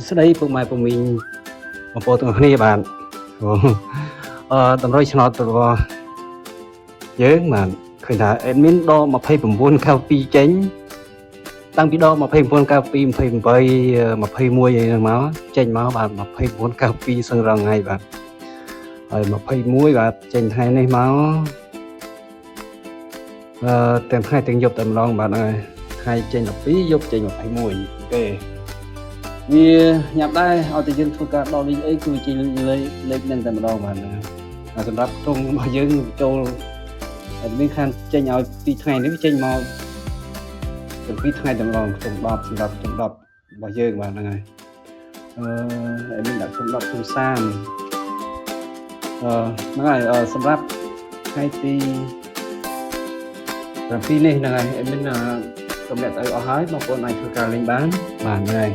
ស្ដីពុកម៉ែពុំមីងបងប្អូនទាំងគ្នាបាទតម្រុយឆ្នោតរបស់យើងបាទឃើញថា admin ដក2992ចេញតាំងពីដក2992 28 21អីហ្នឹងមកចេញមកបាទ2992សឹងរងថ្ងៃបាទហើយ21បាទចេញថ្ងៃនេះមកទាំងថ្ងៃទាំងយប់តែម្ដងបាទហ្នឹងហើយថ្ងៃចេញ12យប់ចេញ21ទេវាញ៉ាំដែរឲ្យតែយើងធ្វើការដកលេខអីគឺជាលេខហ្នឹងតែម្ដងបាទហ្នឹងសម្រាប់ក្រុមរបស់យើងចូលមានខានចេញឲ្យ2ថ្ងៃនេះវាចេញមក2ថ្ងៃតែម្ដងក្នុង10សម្រាប់ក្នុង10របស់យើងបាទហ្នឹងហើយមានដាក់ក្នុង10ក្នុង30ហ្នឹងហើយសម្រាប់ថ្ងៃទី7នេះហ្នឹងហើយមានកំណត់ឲ្យអស់ហើយបងប្អូនអាចធ្វើការលេងបានបាទហ្នឹងហើយ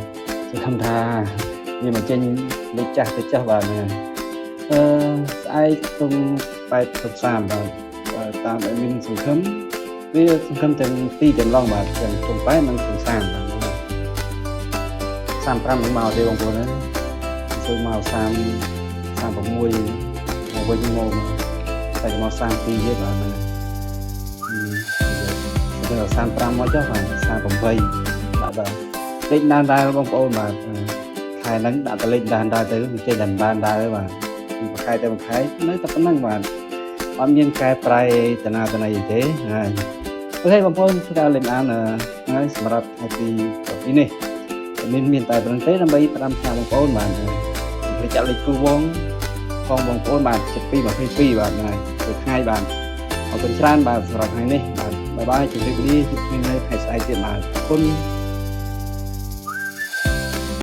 សង្ឃឹមថាវាមកចេញលេខចាស់ទៅចាស់បាទហ្នឹងស្អែកទុំ830បាទតាមដែលមានសង្ឃឹមវាសង្ឃឹមទាំងពីរទាំងឡងបាទទាំងទុំ8និងទុំ30បាទ35នឹងមកទេបងប្អូនហ្នឹងចូលមក36មកវិញមកតែមក32ទៀតបាទហ្នឹង35មកចុះបាទ38បាទលេខដានដែរបងប្អូនបាទខែហ្នឹងដាក់តលេខដានដែរទៅវាចេញដានដែរបាទមួយខែទៅមួយខែនៅតែប៉ុណ្្នឹងបាទអត់មានកែប្រែតាណាតាណីទេហើយអូខេបងប្អូនធ្វើការលេខអានហើយសម្រាប់ថ្ងៃទី7នេះមានតែប៉ុណ្្នឹងទេដើម្បីផ្ដាំផ្ញើបងប្អូនបាទខ្ញុំចាក់លេខគូវងផងបងប្អូនបាទ72 22បាទហ្នឹងហើយទៅថ្ងៃបាទអរគុណច្រើនបាទសម្រាប់ថ្ងៃនេះបាទបាយបាយជម្រាបលាជួបគ្នានៅថ្ងៃស្អែកទៀតបាទអរគុណ